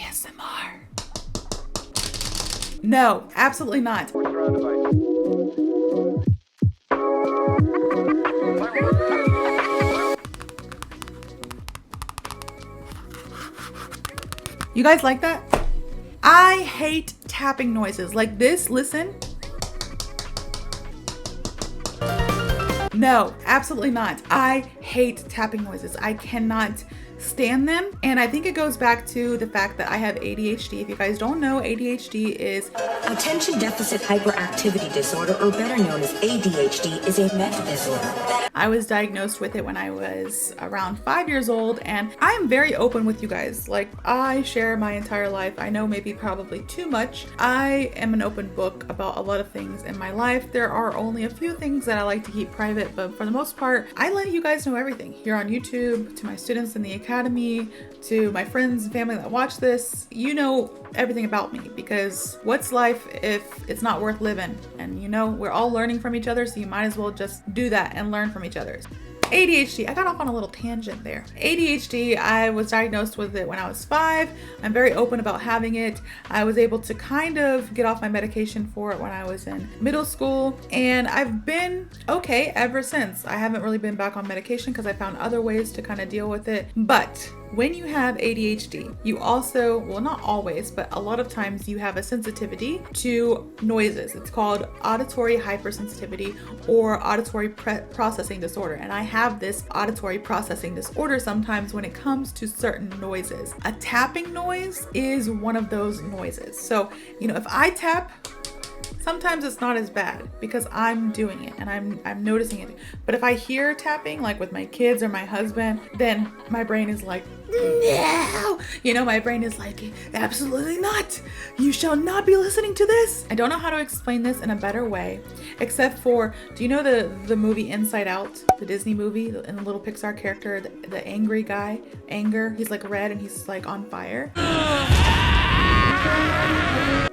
ASMR. No, absolutely not. You guys like that? I hate tapping noises like this. Listen. No, absolutely not. I hate tapping noises. I cannot stand them. And I think it goes back to the fact that I have ADHD. If you guys don't know, ADHD is attention deficit hyperactivity disorder, or better known as ADHD, is a mental disorder. I was diagnosed with it when I was around 5 years old, and I am very open with you guys. Like, I share my entire life. I know maybe probably too much. I am an open book about a lot of things in my life. There are only a few things that I like to keep private, but for the most part, I let you guys know everything here on YouTube, to my students in the academy, to my friends and family that watch this. You know everything about me, because what's life if it's not worth living? And you know, we're all learning from each other, so you might as well just do that and learn from each other. ADHD, I got off on a little tangent there. ADHD, I was diagnosed with it when I was 5. I'm very open about having it. I was able to kind of get off my medication for it when I was in middle school, and I've been okay ever since. I haven't really been back on medication because I found other ways to kind of deal with it. But when you have ADHD, you also, well, not always, but a lot of times you have a sensitivity to noises. It's called auditory hypersensitivity or auditory processing disorder. And I have this auditory processing disorder sometimes when it comes to certain noises. A tapping noise is one of those noises. So, you know, if I tap, sometimes it's not as bad because I'm doing it and I'm noticing it. But if I hear tapping, like with my kids or my husband, then my brain is like, no, you know, my brain is like, absolutely not. You shall not be listening to this. I don't know how to explain this in a better way, except for, do you know the movie Inside Out, the Disney movie, and the little Pixar character, the angry guy, Anger, he's like red and he's like on fire.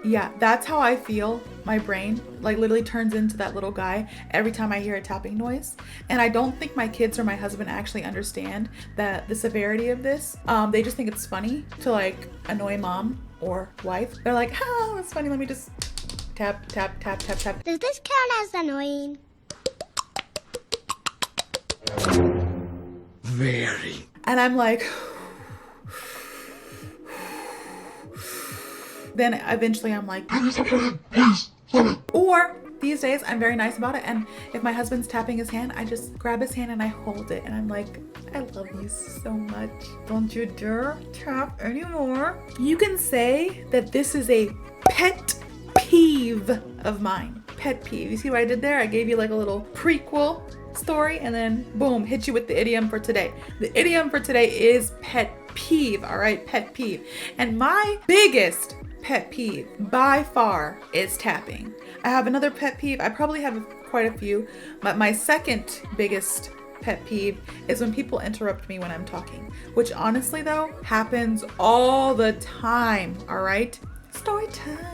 Yeah, that's how I feel. My brain like literally turns into that little guy every time I hear a tapping noise. And I don't think my kids or my husband actually understand that the severity of this. They just think it's funny to like annoy mom or wife. They're like, oh, that's funny. Let me just tap, tap, tap, tap, tap. Does this count as annoying? Very. And I'm like, then eventually I'm like, or these days I'm very nice about it, and if my husband's tapping his hand, I just grab his hand and I hold it and I'm like, I love you so much. Don't you dare tap anymore. You can say that this is a pet peeve of mine. Pet peeve. You see what I did there? I gave you like a little prequel story and then boom, hit you with the idiom for today. The idiom for today is pet peeve. All right, pet peeve. And my biggest pet peeve by far is tapping. I have another pet peeve. I probably have quite a few, but my second biggest pet peeve is when people interrupt me when I'm talking, which honestly though happens all the time. All right, story time.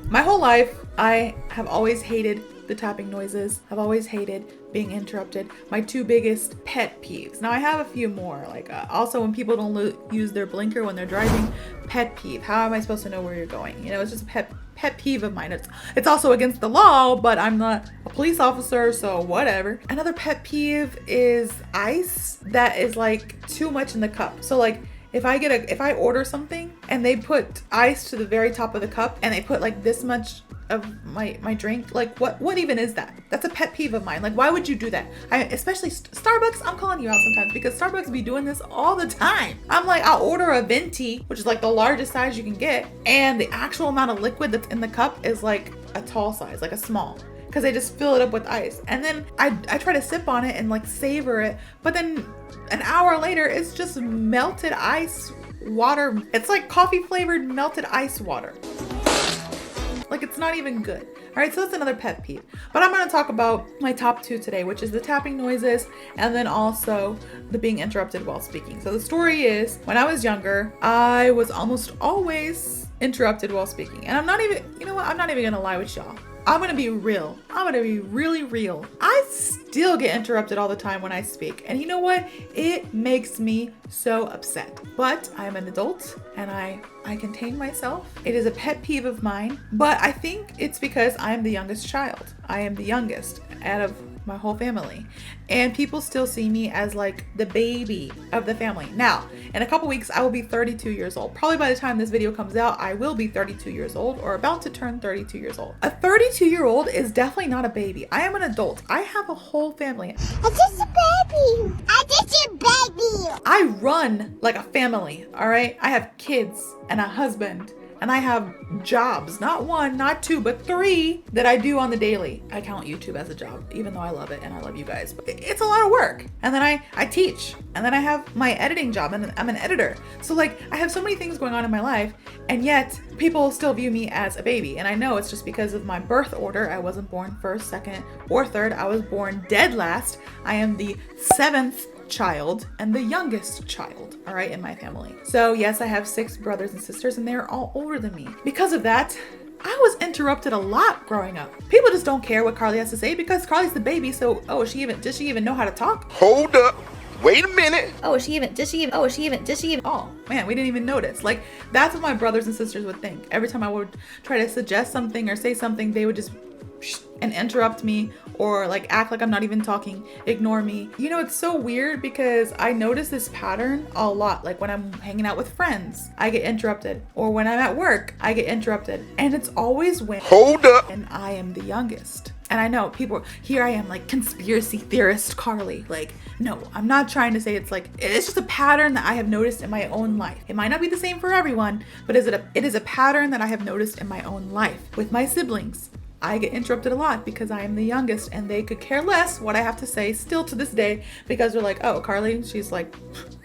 My whole life I have always hated the tapping noises. I've always hated being interrupted. My two biggest pet peeves. Now I have a few more, like also when people don't use their blinker when they're driving. Pet peeve. How am I supposed to know where you're going? You know, it's just a pet peeve of mine. It's also against the law, but I'm not a police officer, so whatever. Another pet peeve is ice that is like too much in the cup. So like if I order something and they put ice to the very top of the cup and they put like this much of my drink, like what even is that? That's a pet peeve of mine. Like, why would you do that? Especially Starbucks, I'm calling you out sometimes because Starbucks be doing this all the time. I'm like, I'll order a venti, which is like the largest size you can get, and the actual amount of liquid that's in the cup is like a tall size, like a small, because they just fill it up with ice. And then I try to sip on it and like savor it, but then an hour later it's just melted ice water. It's like coffee flavored melted ice water. Like, it's not even good. All right, so that's another pet peeve. But I'm going to talk about my top two today, which is the tapping noises and then also the being interrupted while speaking. So the story is, when I was younger, I was almost always interrupted while speaking. And I'm not even, you know what? I'm not even going to lie with y'all. I'm gonna be real. I'm gonna be really real. I still get interrupted all the time when I speak. And you know what? It makes me so upset. But I'm an adult and I contain myself. It is a pet peeve of mine, but I think it's because I'm the youngest child. I am the youngest out of my whole family, and people still see me as like the baby of the family. Now, in a couple weeks, I will be 32 years old. Probably by the time this video comes out, I will be 32 years old or about to turn 32 years old. A 32-year-old is definitely not a baby. I am an adult. I have a whole family. I'm just a baby. I'm just a baby. I run like a family, all right? I have kids and a husband. And I have jobs, not one, not two, but 3 that I do on the daily. I count YouTube as a job, even though I love it and I love you guys. But it's a lot of work. And then I teach. And then I have my editing job and I'm an editor. So like I have so many things going on in my life, and yet people still view me as a baby. And I know it's just because of my birth order. I wasn't born first, second, or third. I was born dead last. I am the 7th child and the youngest child, all right, in my family. So yes, I have 6 brothers and sisters, and they're all older than me. Because of that, I was interrupted a lot growing up. People just don't care what Carly has to say because Carly's the baby. So, does she even know how to talk? Hold up. Wait a minute. Oh, man, we didn't even notice. Like, that's what my brothers and sisters would think. Every time I would try to suggest something or say something, they would just and interrupt me or like act like I'm not even talking, ignore me. You know, it's so weird because I notice this pattern a lot. Like when I'm hanging out with friends, I get interrupted, or when I'm at work, I get interrupted. And it's always when and I am the youngest. And I know people, here I am like conspiracy theorist Carly. Like, no, I'm not trying to say it's like, it's just a pattern that I have noticed in my own life. It might not be the same for everyone, but it is a pattern that I have noticed in my own life. With my siblings, I get interrupted a lot because I am the youngest, and they could care less what I have to say still to this day, because they're like, oh, Carly, she's like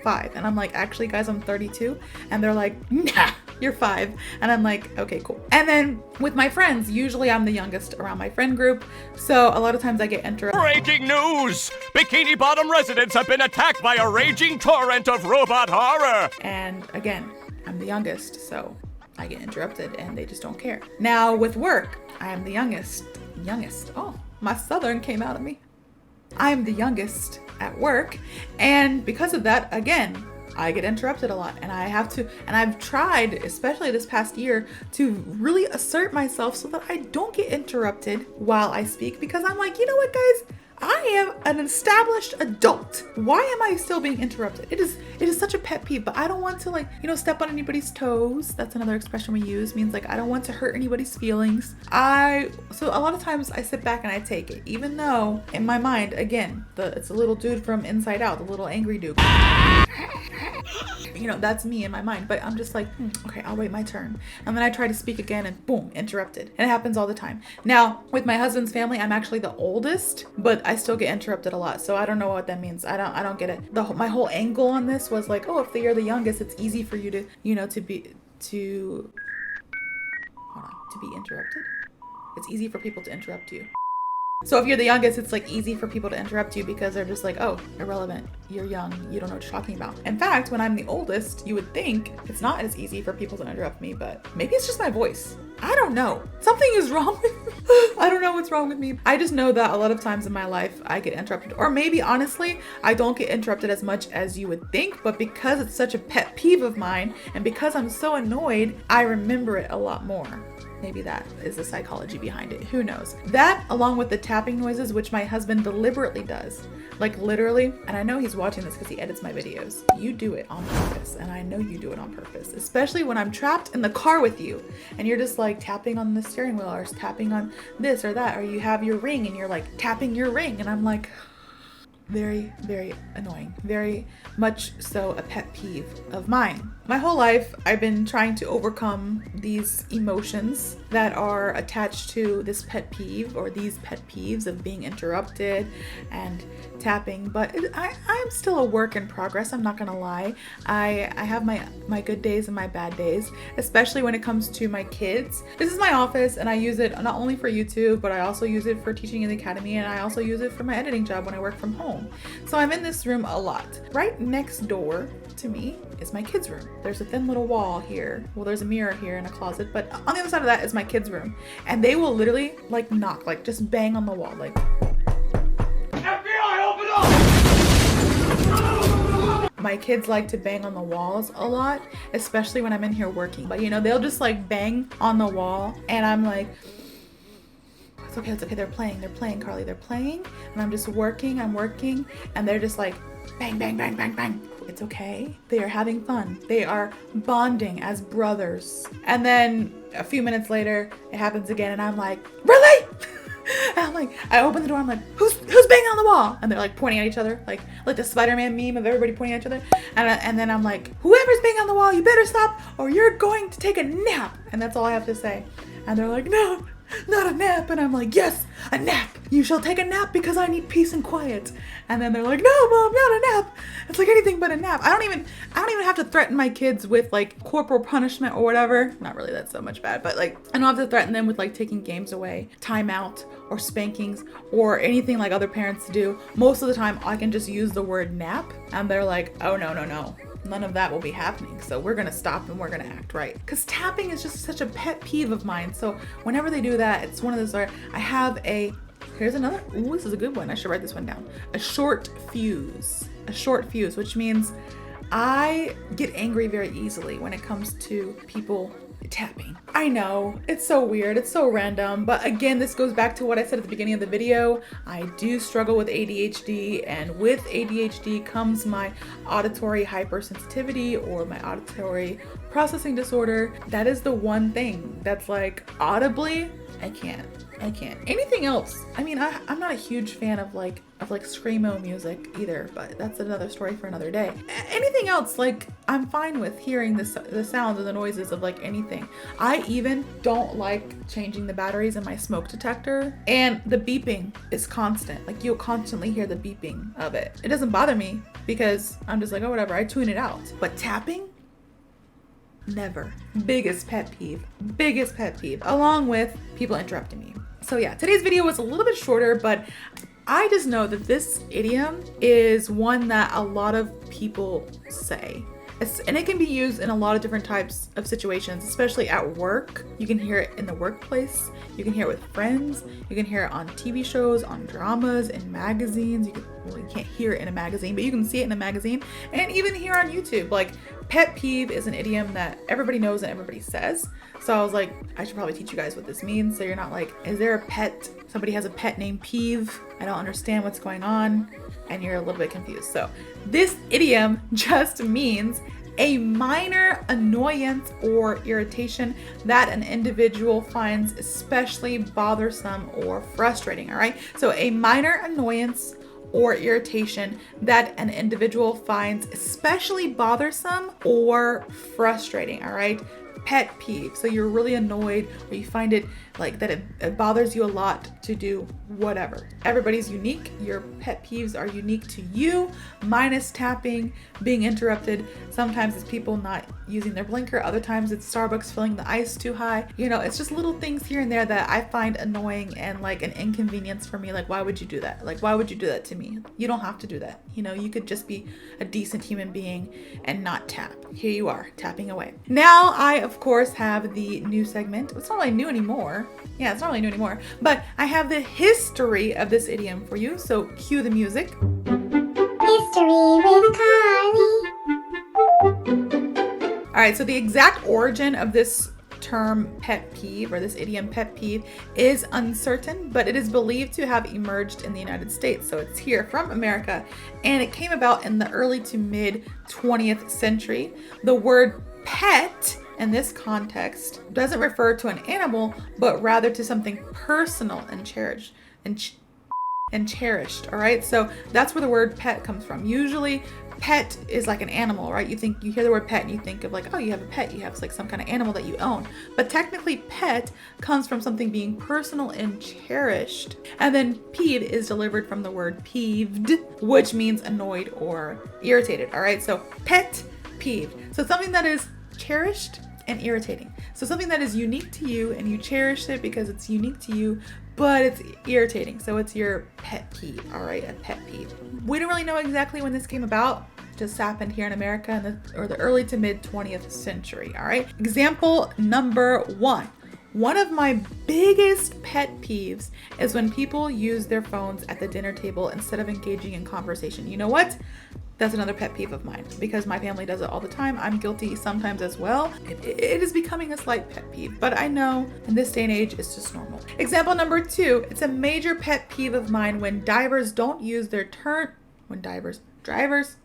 5. And I'm like, actually guys, I'm 32. And they're like, nah, you're 5. And I'm like, okay, cool. And then with my friends, usually I'm the youngest around my friend group. So a lot of times I get interrupted. Breaking news! Bikini Bottom residents have been attacked by a raging torrent of robot horror! And again, I'm the youngest, so I get interrupted and they just don't care. Now with work, I am the youngest. Oh, my Southern came out of me. I am the youngest at work. And because of that, again, I get interrupted a lot, and I have to, and I've tried, especially this past year, to really assert myself so that I don't get interrupted while I speak, because I'm like, you know what, guys? I am an established adult. Why am I still being interrupted? It is such a pet peeve, but I don't want to, like, you know, step on anybody's toes. That's another expression we use, means like I don't want to hurt anybody's feelings. So a lot of times I sit back and I take it, even though in my mind, again, it's a little dude from Inside Out, the little angry dude. You know, that's me in my mind, but I'm just like, okay, I'll wait my turn. And then I try to speak again and boom, interrupted. And it happens all the time. Now, with my husband's family, I'm actually the oldest, but I still get interrupted a lot. So I don't know what that means. I don't get it. My whole angle on this was like, oh, if you're the youngest, it's easy for you to, you know, to be interrupted. It's easy for people to interrupt you. So if you're the youngest, it's like easy for people to interrupt you because they're just like, oh, irrelevant. You're young. You don't know what you're talking about. In fact, when I'm the oldest, you would think it's not as easy for people to interrupt me, but maybe it's just my voice. I don't know. Something is wrong with me. I don't know what's wrong with me. I just know that a lot of times in my life, I get interrupted. Or maybe, honestly, I don't get interrupted as much as you would think, but because it's such a pet peeve of mine, and because I'm so annoyed, I remember it a lot more. Maybe that is the psychology behind it. Who knows? That, along with the tapping noises, which my husband deliberately does. Like literally, and I know he's watching this because he edits my videos. You do it on purpose, and I know you do it on purpose. Especially when I'm trapped in the car with you, and you're just like tapping on the steering wheel, or tapping on this or that, or you have your ring, and you're like tapping your ring, and I'm like, very, very annoying. Very much so a pet peeve of mine. My whole life, I've been trying to overcome these emotions that are attached to this pet peeve, or these pet peeves of being interrupted and tapping, but I'm still a work in progress. I'm not gonna lie. I have my good days and my bad days, especially when it comes to my kids. This is my office, and I use it not only for YouTube, but I also use it for teaching in the academy, and I also use it for my editing job when I work from home. So I'm in this room a lot. Right next door to me is my kids' room. There's a thin little wall here. Well, there's a mirror here and a closet, but on the other side of that is my kids' room, and they will literally like knock, like just bang on the wall, like, FBI, open up! my kids like to bang on the walls a lot, especially when I'm in here working. But you know, they'll just like bang on the wall, and I'm like, it's okay, they're playing, Carley, they're playing, and I'm just working, and they're just like, bang, bang, bang, bang, bang. It's okay. They are having fun. They are bonding as brothers. And then a few minutes later, it happens again, and I'm like, really? And I'm like, I open the door, I'm like, who's banging on the wall? And they're like pointing at each other, like the Spider-Man meme of everybody pointing at each other. And then I'm like, whoever's banging on the wall, you better stop or you're going to take a nap. And that's all I have to say. And they're like, no, not a nap. And I'm like, yes, a nap. You shall take a nap because I need peace and quiet. And then they're like, no, Mom, not a nap. It's like anything but a nap. I don't even have to threaten my kids with like corporal punishment or whatever. Not really, that's so much bad, but like I don't have to threaten them with like taking games away, timeout, or spankings, or anything like other parents do. Most of the time I can just use the word nap, and they're like, oh no, none of that will be happening. So we're gonna stop and we're gonna act right. Because tapping is just such a pet peeve of mine. So whenever they do that, it's one of those where I have here's another, ooh, this is a good one. I should write this one down. A short fuse, which means I get angry very easily when it comes to people tapping. I know, it's so weird, it's so random, but again, this goes back to what I said at the beginning of the video. I do struggle with ADHD, and with ADHD comes my auditory hypersensitivity or my auditory processing disorder. That is the one thing that's like audibly, I can't. Anything else, I mean, I'm not a huge fan of like screamo music either, but that's another story for another day. Anything else, like I'm fine with hearing the sounds or the noises of like anything. I even don't like changing the batteries in my smoke detector, and the beeping is constant. Like you'll constantly hear the beeping of it. It doesn't bother me because I'm just like, oh, whatever, I tune it out. But tapping, never. Biggest pet peeve, along with people interrupting me. So yeah, today's video was a little bit shorter, but I just know that this idiom is one that a lot of people say. And it can be used in a lot of different types of situations, especially at work. You can hear it in the workplace. You can hear it with friends. You can hear it on TV shows, on dramas, in magazines. You can't hear it in a magazine, but you can see it in a magazine, and even here on YouTube. Like, pet peeve is an idiom that everybody knows and everybody says. So I was like, I should probably teach you guys what this means, so you're not like, is there a pet? Somebody has a pet named Peeve. I don't understand what's going on, and you're a little bit confused. So this idiom just means a minor annoyance or irritation that an individual finds especially bothersome or frustrating, all right? So a minor annoyance or irritation that an individual finds especially bothersome or frustrating, all right? Pet peeve. So you're really annoyed, or you find it like that it bothers you a lot to do whatever. Everybody's unique. Your pet peeves are unique to you, minus tapping, being interrupted. Sometimes it's people not using their blinker. Other times it's Starbucks filling the ice too high. You know, it's just little things here and there that I find annoying and like an inconvenience for me. Like, why would you do that? Like, why would you do that to me? You don't have to do that. You know, you could just be a decent human being and not tap. Here you are, tapping away. Now I, of course, have the new segment. It's not really new anymore. Yeah, it's not really new anymore, but I have the history of this idiom for you. So cue the music. History with Carley. All right, so the exact origin of this term pet peeve, or this idiom pet peeve, is uncertain, but it is believed to have emerged in the United States. So it's here from America, and it came about in the early to mid 20th century. The word pet in this context doesn't refer to an animal, but rather to something personal and cherished. All right, so that's where the word pet comes from. Usually pet is like an animal, right? You hear the word pet and you think of like, oh, you have a pet, you have like some kind of animal that you own. But technically pet comes from something being personal and cherished. And then peeve is delivered from the word peeved, which means annoyed or irritated. All right, so pet, peeve. So something that is cherished and irritating. So something that is unique to you and you cherish it because it's unique to you, but it's irritating. So it's your pet peeve, all right? A pet peeve. We don't really know exactly when this came about. It just happened here in America in the early to mid 20th century, all right? Example number 1. One of my biggest pet peeves is when people use their phones at the dinner table instead of engaging in conversation. You know what? That's another pet peeve of mine because my family does it all the time. I'm guilty sometimes as well. It is becoming a slight pet peeve, but I know in this day and age, it's just normal. Example number 2, it's a major pet peeve of mine when drivers don't use their drivers.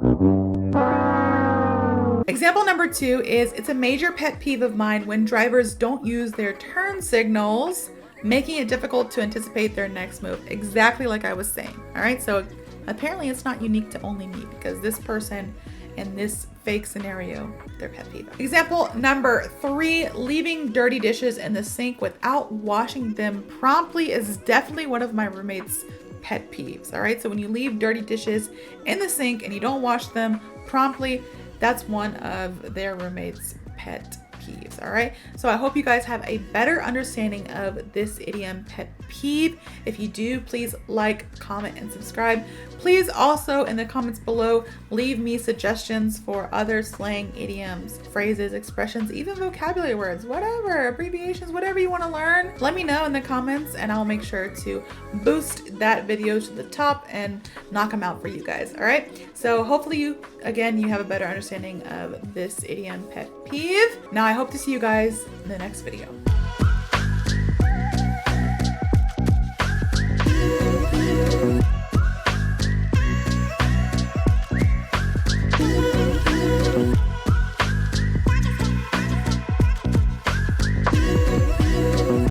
Example number 2 is it's a major pet peeve of mine when drivers don't use their turn signals, making it difficult to anticipate their next move. Exactly like I was saying. All right, so apparently it's not unique to only me because this person in this fake scenario, their pet peeve. Example number 3, leaving dirty dishes in the sink without washing them promptly is definitely one of my roommates' pet peeves. All right, so when you leave dirty dishes in the sink and you don't wash them promptly, that's one of their roommates' pet peeves. All right, so I hope you guys have a better understanding of this idiom pet peeve. If you do, please like, comment, and subscribe. Please also in the comments below leave me suggestions for other slang idioms, phrases, expressions, even vocabulary words, whatever, abbreviations, whatever you want to learn. Let me know in the comments and I'll make sure to boost that video to the top and knock them out for you guys. All right, so hopefully you have a better understanding of this idiom pet peeve. Now I hope to see you guys in the next video.